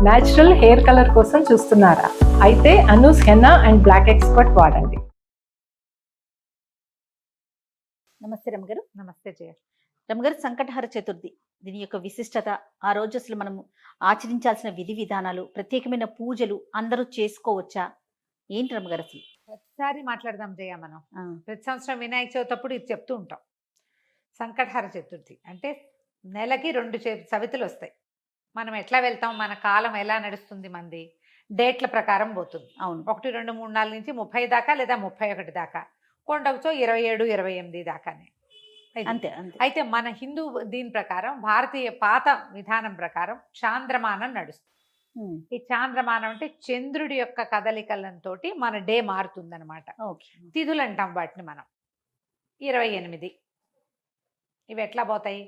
Natural hair colour కోసం చూస్తున్నారా? అయితే Anoos henna and black expert వాడండి. నమస్తే రమగారు. నమస్తే జయ. రమగారు, సంకటహర చతుర్థి దీని యొక్క విశిష్టత, ఆ రోజు అసలు మనము ఆచరించాల్సిన విధి విధానాలు, ప్రత్యేకమైన పూజలు అందరూ చేసుకోవచ్చా? ఏంటి రమగారు అసలు? ప్రతిసారి మాట్లాడదాం జయ. మనం ప్రతి సంవత్సరం వినాయక చవితి అప్పుడు ఇది చెప్తూ ఉంటాం. సంకటహర చతుర్థి అంటే నెలకి 2 చవితులు వస్తాయి. మనం ఎట్లా వెళ్తాం, మన కాలం ఎలా నడుస్తుంది, మంది డేట్ల ప్రకారం పోతుంది. అవును, 1, 2, 3, 4 నుంచి 30 దాకా లేదా 31 దాకా, కొండవచ్చో 27, 28 దాకానే. అంతే అంతే. అయితే మన హిందూ దీని ప్రకారం, భారతీయ పాత విధానం ప్రకారం చాంద్రమానం నడుస్తుంది. ఈ చాంద్రమానం అంటే చంద్రుడి యొక్క కదలికలతో మన డే మారుతుంది అనమాట. తిథులు అంటాం వాటిని మనం. 28 ఇవి ఎట్లా పోతాయి?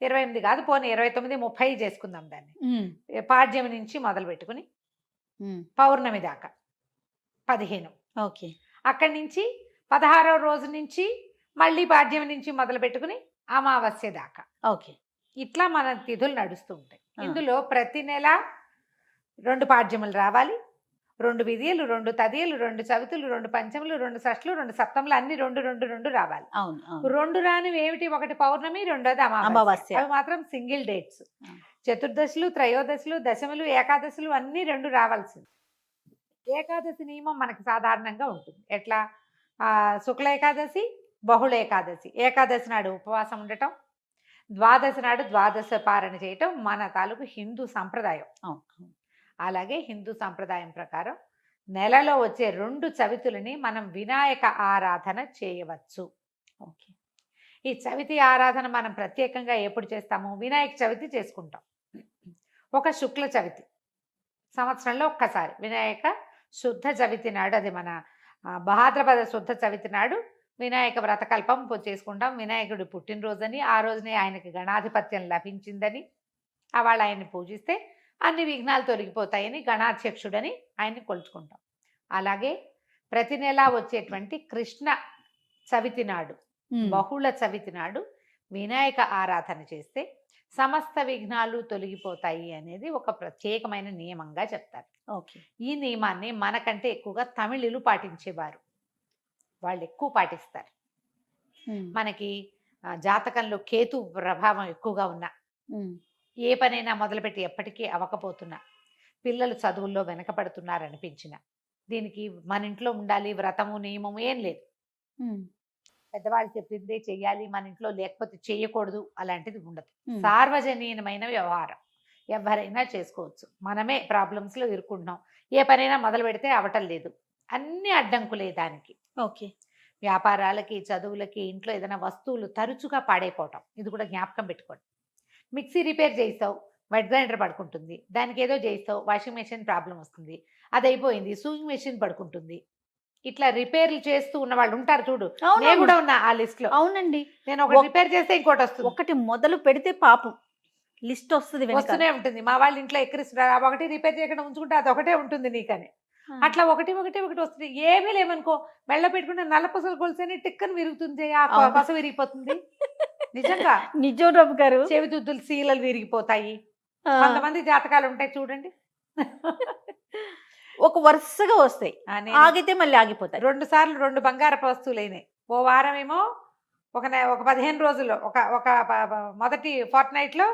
28 కాదు, పోనీ 29, 30 చేసుకుందాం దాన్ని. పాడ్యమి నుంచి మొదలు పెట్టుకుని పౌర్ణమి దాకా 15. ఓకే. అక్కడి నుంచి 16వ రోజు నుంచి మళ్ళీ పాడ్యమి నుంచి మొదలు పెట్టుకుని అమావాస్య దాకా. ఓకే. ఇట్లా మన తిథులు నడుస్తూ ఉంటాయి. ఇందులో ప్రతి నెల 2 పాడ్యములు రావాలి, 2 విధియలు, 2 తదియలు, 2 చవితులు, 2 పంచములు, 2 షష్ఠులు, 2 సప్తములు, అన్ని 2 రావాలి. అవును. 2 రానివి ఏమిటి? ఒకటి పౌర్ణమి, రెండోది అమావాస్య. అవి మాత్రం సింగిల్ డేట్స్. చతుర్దశులు, త్రయోదశులు, దశములు, ఏకాదశులు అన్ని 2 రావాల్సింది. ఏకాదశి నియమం మనకి సాధారణంగా ఉంటుంది. ఎట్లా? శుక్ల ఏకాదశి, బహుళ ఏకాదశి. ఏకాదశి నాడు ఉపవాసం ఉండటం, ద్వాదశి నాడు ద్వాదశ పారణ చేయటం మన తాలూకు హిందూ సంప్రదాయం. అలాగే హిందూ సంప్రదాయం ప్రకారం నెలలో వచ్చే 2 చవితులని మనం వినాయక ఆరాధన చేయవచ్చు. ఓకే. ఈ చవితి ఆరాధన మనం ప్రత్యేకంగా ఎప్పుడు చేస్తాము? వినాయక చవితి చేసుకుంటాం. ఒక శుక్ల చవితి సంవత్సరంలో ఒక్కసారి వినాయక శుద్ధ చవితి నాడు, అది మన భాద్రపద శుద్ధ చవితి నాడు వినాయక వ్రతకల్పం చేసుకుంటాం. వినాయకుడి పుట్టినరోజని, ఆ రోజునే ఆయనకి గణాధిపత్యం లభించిందని, వాళ్ళు ఆయన్ని పూజిస్తే అన్ని విఘ్నాలు తొలగిపోతాయని గణాధ్యక్షుడని ఆయన్ని కొలుచుకుంటాం. అలాగే ప్రతి నెలా వచ్చేటువంటి కృష్ణ చవితి నాడు, బహుళ చవితి నాడు వినాయక ఆరాధన చేస్తే సమస్త విఘ్నాలు తొలగిపోతాయి అనేది ఒక ప్రత్యేకమైన నియమంగా చెప్తారు. ఓకే. ఈ నియమాన్ని మనకంటే ఎక్కువగా తమిళులు పాటించేవారు. వాళ్ళు ఎక్కువ పాటిస్తారు. మనకి జాతకంలో కేతు ప్రభావం ఎక్కువగా ఉన్నా, ఏ పనైనా మొదలుపెట్టి ఎప్పటికీ అవ్వకపోతున్నా, పిల్లలు చదువుల్లో వెనకపడుతున్నారనిపించిన, దీనికి మన ఇంట్లో ఉండాలి వ్రతము నియమము ఏం లేదు. పెద్దవాళ్ళు చెప్పిందే చెయ్యాలి, మన ఇంట్లో లేకపోతే చేయకూడదు అలాంటిది ఉండదు. సార్వజనీయమైన వ్యవహారం, ఎవరైనా చేసుకోవచ్చు. మనమే ప్రాబ్లమ్స్లో ఇరుక్కుంటున్నాం. ఏ పనైనా మొదలు పెడితే అవటం లేదు, అన్ని అడ్డంకులే దానికి. ఓకే. వ్యాపారాలకి, చదువులకి, ఇంట్లో ఏదైనా వస్తువులు తరచుగా పాడైపోవటం, ఇది కూడా జ్ఞాపకం పెట్టుకోండి. మిక్సీ రిపేర్ చేస్తావు, వెట్ గ్రైండర్ పడుకుంటుంది. దానికి ఏదో చేస్తావు, వాషింగ్ మెషిన్ ప్రాబ్లం వస్తుంది, అది అయిపోయింది, సూయింగ్ మెషిన్ పడుకుంటుంది. ఇట్లా రిపేర్లు చేస్తూ ఉన్న వాళ్ళు ఉంటారు చూడు. నేను కూడా ఉన్నా ఆ లిస్ట్ లో. అవునండి. నేను ఒకటి రిపేర్ చేస్తే ఇంకోటి వస్తుంది. ఒకటి మొదలు పెడితే పాపం లిస్ట్ వస్తూనే ఉంటుంది. మా వాళ్ళ ఇంట్లో ఎక్కిరిస్తున్నారు, ఒకటి రిపేర్ చేయకుండా ఉంచుకుంటే అది ఒకటే ఉంటుంది నీకని. అట్లా ఒకటి వస్తుంది. ఏమీ లేవనుకో, మెళ్ళ పెట్టుకుంటే నల్లపసలు కొలిసేని టిక్కని విరుగుతుంది, ఆ పస విరిగిపోతుంది. నిజంగా నిజం రమ్మ గారు. చెవిదుద్దులు శీలలు విరిగిపోతాయి. కొంతమంది జాతకాలు ఉంటాయి చూడండి, ఒక వరుసగా వస్తాయి, ఆగితే మళ్ళీ ఆగిపోతాయి. 2 సార్లు 2 బంగారపు వస్తువులు అయినాయి. ఓ వారం ఏమో ఒక 15 రోజుల్లో ఒక మొదటి ఫోర్ట్ నైట్ లో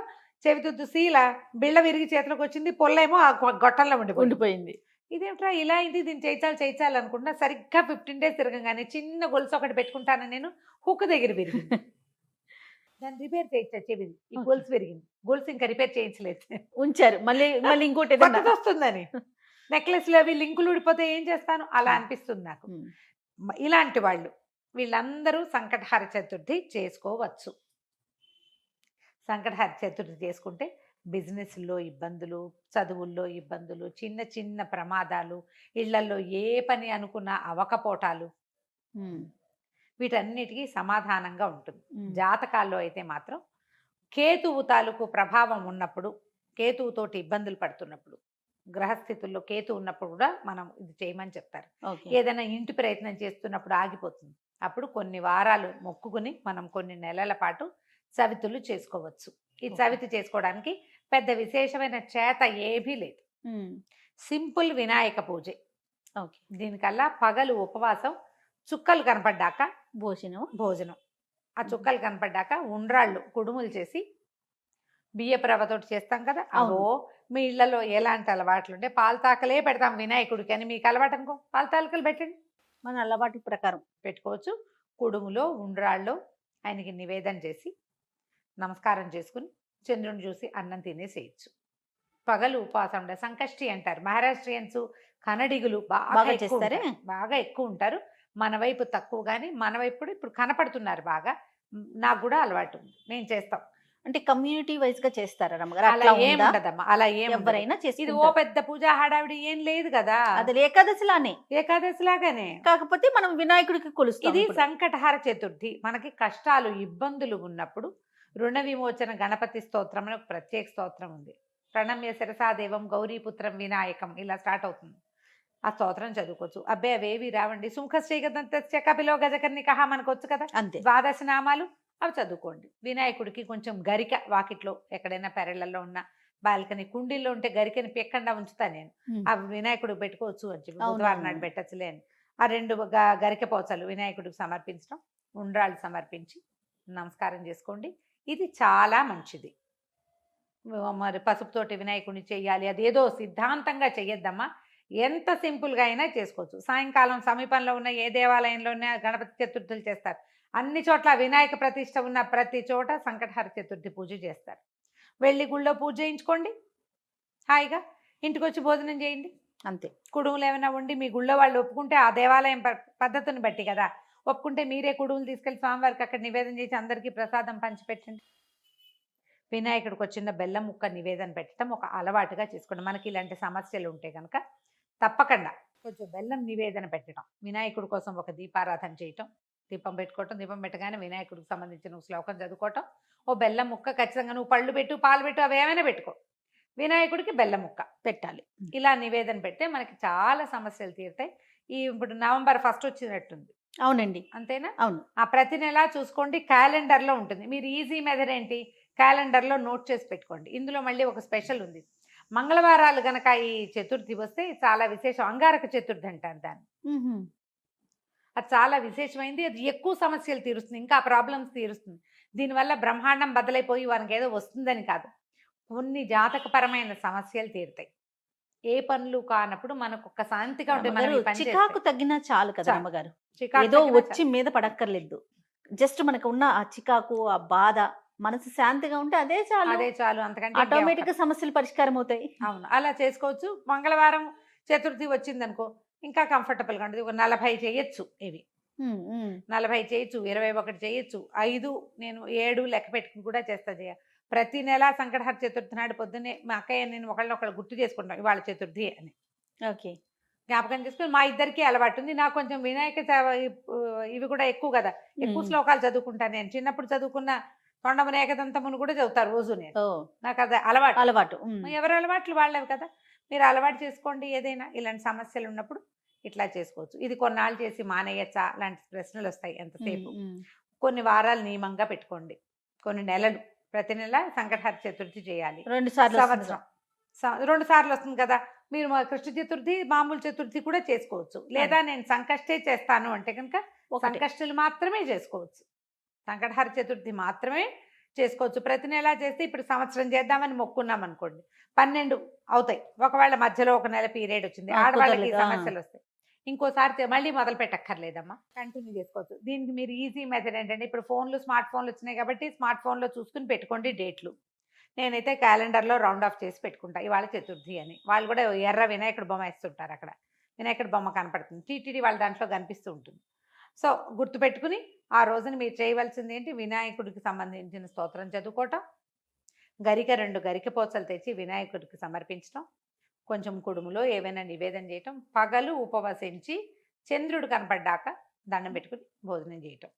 చెవిదుద్దు శీల బిళ్ళ విరిగి చేతిలోకి వచ్చింది, పొల్లేమో ఆ గొట్టంలో ఉండిపోయింది. ఇదేమిట్రా ఇలా అయింది, దీన్ని చేయించాలి అనుకుంటున్నా. సరిగ్గా 15 days తిరగగానే చిన్న గొలుసు ఒకటి పెట్టుకుంటాను నేను, హుక్ దగ్గర విరిగింది. దాన్ని రిపేర్ చేయించా, చెవిది ఈ గొలుసు విరిగింది. గొలుసు ఇంకా రిపేర్ చేయించలేదు, ఉంచారు. మళ్ళీ ఇంకోటి వస్తుందని. నెక్లెస్లు అవి లింకులు ఊడిపోతే ఏం చేస్తాను, అలా అనిపిస్తుంది నాకు. ఇలాంటి వాళ్ళు వీళ్ళందరూ సంకటహర చతుర్థి చేసుకోవచ్చు. సంకటహర చతుర్థి చేసుకుంటే బిజినెస్లో ఇబ్బందులు, చదువుల్లో ఇబ్బందులు, చిన్న చిన్న ప్రమాదాలు, ఇళ్లలో ఏ పని అనుకున్నా అవకపోటాలు, వీటన్నిటికీ సమాధానంగా ఉంటుంది. జాతకాల్లో అయితే మాత్రం కేతువు తాలూకు ప్రభావం ఉన్నప్పుడు, కేతువుతోటి ఇబ్బందులు పడుతున్నప్పుడు, గ్రహస్థితుల్లో కేతు ఉన్నప్పుడు కూడా మనం ఇది చేయమని చెప్తారు. ఏదైనా ఇంటి ప్రయత్నం చేస్తున్నప్పుడు ఆగిపోతుంది, అప్పుడు కొన్ని వారాలు మొక్కుకుని మనం కొన్ని నెలల పాటు చవితులు చేసుకోవచ్చు. ఈ చవితి చేసుకోవడానికి పెద్ద విశేషమైన చేత ఏమీ లేదు. సింపుల్ వినాయక పూజ. ఓకే. దీనికల్లా పగలు ఉపవాసం, చుక్కలు కనపడ్డాక భోజనం. ఆ చుక్కలు కనపడ్డాక ఉండ్రాళ్ళు కుడుములు చేసి బియ్యపు రవ్వతోటి చేస్తాం కదా, అవో మీ ఇళ్లలో ఎలాంటి అలవాట్లు ఉంటే పాలతాకలే పెడతాం వినాయకుడికి అని మీకు అలవాటు అనుకో, పాలతాకలు పెట్టండి, మన అలవాటు ప్రకారం పెట్టుకోవచ్చు. కుడుములో ఉండ్రాళ్ళు ఆయనకి నివేదన చేసి నమస్కారం చేసుకుని చంద్రుని చూసి అన్నం తినేసేయచ్చు. పగలు ఉపవాసం ఉండే సంకష్టి అంటారు మహారాష్ట్రియన్స్, కన్నడిగులు బాగా ఎక్కువ ఉంటారు. మన వైపు తక్కువ, కానీ మన వైపు కూడా ఇప్పుడు కనపడుతున్నారు బాగా. నాకు కూడా అలవాటు ఉంది, నేను చేస్తాం. అంటే కమ్యూనిటీ వైజ్ గా చేస్తారా రమ్మగారు? అలా ఏం ఉండదమ్మా, అలా ఏం ఎవరైనా చేసి ఇది ఓ పెద్ద పూజా హడావిడి ఏం లేదు కదా, అది ఏకాదశిలానే. ఏకాదశి లాగానే, కాకపోతే మనం వినాయకుడికి కొలుస్తాం. ఇది సంకటహార చతుర్థి. మనకి కష్టాలు ఇబ్బందులు ఉన్నప్పుడు రుణ విమోచన గణపతి స్తోత్రం అని ఒక ప్రత్యేక స్తోత్రం ఉంది. ప్రణమ్య శిరసాదేవం గౌరీపుత్రం వినాయకం ఇలా స్టార్ట్ అవుతుంది. ఆ స్తోత్రం చదువుకోవచ్చు. అబ్బే అవేవి రావండి, సుముఖశ్రీగదంత్య కపిలో గజకర్ణికః మనకు వచ్చు కదా, అంతే. ద్వాదశ నామాలు అవి చదువుకోండి. వినాయకుడికి కొంచెం గరిక, వాకిట్లో ఎక్కడైనా పెరళ్లలో ఉన్న బాల్కనీ కుండీల్లో ఉంటే గరికని పెక్కకుండా ఉంచుతా నేను, అవి వినాయకుడికి పెట్టుకోవచ్చు అని చెప్పి, బుధవారం నాడు పెట్టచ్చులే అని. ఆ 2 గరిక పోచలు వినాయకుడికి సమర్పించడం, ఉండ్రాళ్ళు సమర్పించి నమస్కారం చేసుకోండి. ఇది చాలా మంచిది. మరి పసుపుతోటి వినాయకుడిని చెయ్యాలి అదేదో సిద్ధాంతంగా చెయ్యొద్దమ్మా, ఎంత సింపుల్గా అయినా చేసుకోవచ్చు. సాయంకాలం సమీపంలో ఉన్న ఏ దేవాలయంలోనే గణపతి చతుర్థులు చేస్తారు. అన్ని చోట్ల వినాయక ప్రతిష్ట ఉన్న ప్రతి చోట సంకటహార చతుర్థి పూజ చేస్తారు. వెళ్ళి గుళ్ళో పూజ చేయించుకోండి, హాయిగా ఇంటికి వచ్చి భోజనం చేయండి, అంతే. కుడుములు ఏమైనా ఉండి మీ గుళ్ళో వాళ్ళు ఒప్పుకుంటే, ఆ దేవాలయం పద్ధతిని బట్టి కదా, ఒప్పుకుంటే మీరే కుడుములు తీసుకెళ్ళి స్వామివారికి అక్కడ నివేదన చేసి అందరికీ ప్రసాదం పంచిపెట్టండి. వినాయకుడికి వచ్చిన బెల్లం ముక్క నివేదన పెట్టడం ఒక అలవాటుగా చేసుకోండి. మనకి ఇలాంటి సమస్యలు ఉంటే కనుక తప్పకుండా కొంచెం బెల్లం నివేదన పెట్టడం, వినాయకుడి కోసం ఒక దీపారాధన చేయటం, దీపం పెట్టుకోవటం, దీపం పెట్టగానే వినాయకుడికి సంబంధించిన శ్లోకం చదువుకోవటం, ఓ బెల్లం ముక్క ఖచ్చితంగా, నువ్వు పళ్ళు పెట్టు పాలు పెట్టు అవి ఏమైనా పెట్టుకో, వినాయకుడికి బెల్లం ముక్క పెట్టాలి. ఇలా నివేదన పెడితే మనకి చాలా సమస్యలు తీరుతాయి. ఇప్పుడు నవంబర్ 1 వచ్చినట్టుంది. అవునండి, అంతేనా? అవును. ఆ ప్రతి నెల చూసుకోండి, క్యాలెండర్లో ఉంటుంది. మీరు ఈజీ మెథడ్ ఏంటి, క్యాలెండర్లో నోట్ చేసి పెట్టుకోండి. ఇందులో మళ్ళీ ఒక స్పెషల్ ఉంది. మంగళవారాలు గనక ఈ చతుర్థి వస్తే చాలా విశేషం. అంగారక చతుర్థి అంటారు దాన్ని. అది చాలా విశేషమైంది. అది ఎక్కువ సమస్యలు తీరుస్తుంది, ఇంకా ప్రాబ్లమ్స్ తీరుస్తుంది. దీనివల్ల బ్రహ్మాండం బద్దలైపోయి వారికి ఏదో వస్తుందని కాదు, కొన్ని జాతకపరమైన సమస్యలు తీరుతాయి. ఏ పనులు కానప్పుడు మనకు ఒక శాంతిగా ఉంటుంది. చికాకు తగ్గినా చాలు కదా అమ్మగారు, ఏదో వచ్చి మీద పడక్కర్లేదు. జస్ట్ మనకు ఉన్న ఆ చికాకు, ఆ బాధ, మనసు శాంతిగా ఉంటే అదే చాలు. అంతకంటే ఆటోమేటిక్ గా సమస్యలు పరిష్కారం అవుతాయి. అవును, అలా చేసుకోవచ్చు. మంగళవారం చతుర్థి వచ్చిందనుకో ఇంకా కంఫర్టబుల్ గా ఉంటుంది. ఒక 40 చేయొచ్చు, ఇవి 40 చేయొచ్చు, 21 చేయొచ్చు, 5 నేను 7 లెక్క పెట్టుకుని కూడా చేస్తా. ప్రతి నెల సంకటహర చతుర్థి నాడు పొద్దున్నే మా అక్కయ్య నేను ఒకళ్ళు గుర్తు చేసుకుంటాం ఇవాళ చతుర్థి అని. ఓకే, జ్ఞాపకం చేసుకుని మా ఇద్దరికి అలవాటు ఉంది. నాకు కొంచెం వినాయక ఇవి కూడా ఎక్కువ కదా, ఎక్కువ శ్లోకాలు చదువుకుంటాను. నేను చిన్నప్పుడు చదువుకున్న తొండమున ఏకదంతమును కూడా చదువుతారు రోజు నేను, నాకు అది అలవాటు. ఎవరి అలవాట్లు వాళ్ళవి కదా, మీరు అలవాటు చేసుకోండి. ఏదైనా ఇలాంటి సమస్యలు ఉన్నప్పుడు ఇట్లా చేసుకోవచ్చు. ఇది కొన్నాళ్ళు చేసి మానేయచ్చా లాంటి ప్రశ్నలు వస్తాయి ఎంతసేపు. కొన్ని వారాలు నియమంగా పెట్టుకోండి, కొన్ని నెలలు, ప్రతి నెల సంకటహర చతుర్థి చేయాలి. 2 సార్లు సంవత్సరం 2 సార్లు వస్తుంది కదా. మీరు కృష్ణ చతుర్థి మామూలు చతుర్థి కూడా చేసుకోవచ్చు. లేదా నేను సంకష్టే చేస్తాను అంటే కనుక సంకష్టులు మాత్రమే చేసుకోవచ్చు, సంకటహర చతుర్థి మాత్రమే చేసుకోవచ్చు. ప్రతి నెల చేస్తే ఇప్పుడు సంవత్సరం చేద్దామని మొక్కున్నాం అనుకోండి, 12 అవుతాయి. ఒకవేళ మధ్యలో ఒక నెల పీరియడ్ వచ్చింది, ఆడవాళ్ళకి సమస్యలు వస్తాయి, ఇంకోసారి మళ్ళీ మొదలు పెట్టక్కర్లేదమ్మా, కంటిన్యూ చేసుకోవచ్చు. దీనికి మీరు ఈజీ మెథడ్ ఏంటంటే, ఇప్పుడు స్మార్ట్ ఫోన్లు వచ్చినాయి కాబట్టి స్మార్ట్ ఫోన్లో చూసుకుని పెట్టుకోండి డేట్లు. నేనైతే క్యాలెండర్లో రౌండ్ ఆఫ్ చేసి పెట్టుకుంటా ఇవాళ చతుర్థి అని. వాళ్ళు కూడా ఎర్ర వినాయకుడు బొమ్మ వేస్తుంటారు, అక్కడ వినాయకుడు బొమ్మ కనపడుతుంది, టీటీడీ వాళ్ళ దాంట్లో కనిపిస్తూ ఉంటుంది. సో గుర్తుపెట్టుకుని ఆ రోజున మీరు చేయవలసింది ఏంటి, వినాయకుడికి సంబంధించిన స్తోత్రం చదువుకోవటం, 2 గరిక పోచలు తెచ్చి వినాయకుడికి సమర్పించడం, కొంచెం కుడుములో ఏవైనా నివేదన చేయటం, పగలు ఉపవసించి చంద్రుడు కనపడ్డాక దండం పెట్టుకుని భోజనం చేయటం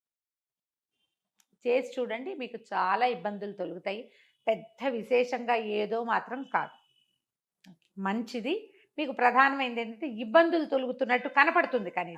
చేసి చూడండి. మీకు చాలా ఇబ్బందులు తొలుగుతాయి. పెద్ద విశేషంగా ఏదో మాత్రం కాదు, మంచిది. మీకు ప్రధానమైనది ఏంటంటే ఇబ్బందులు తొలుగుతున్నట్టు కనపడుతుంది, కానీ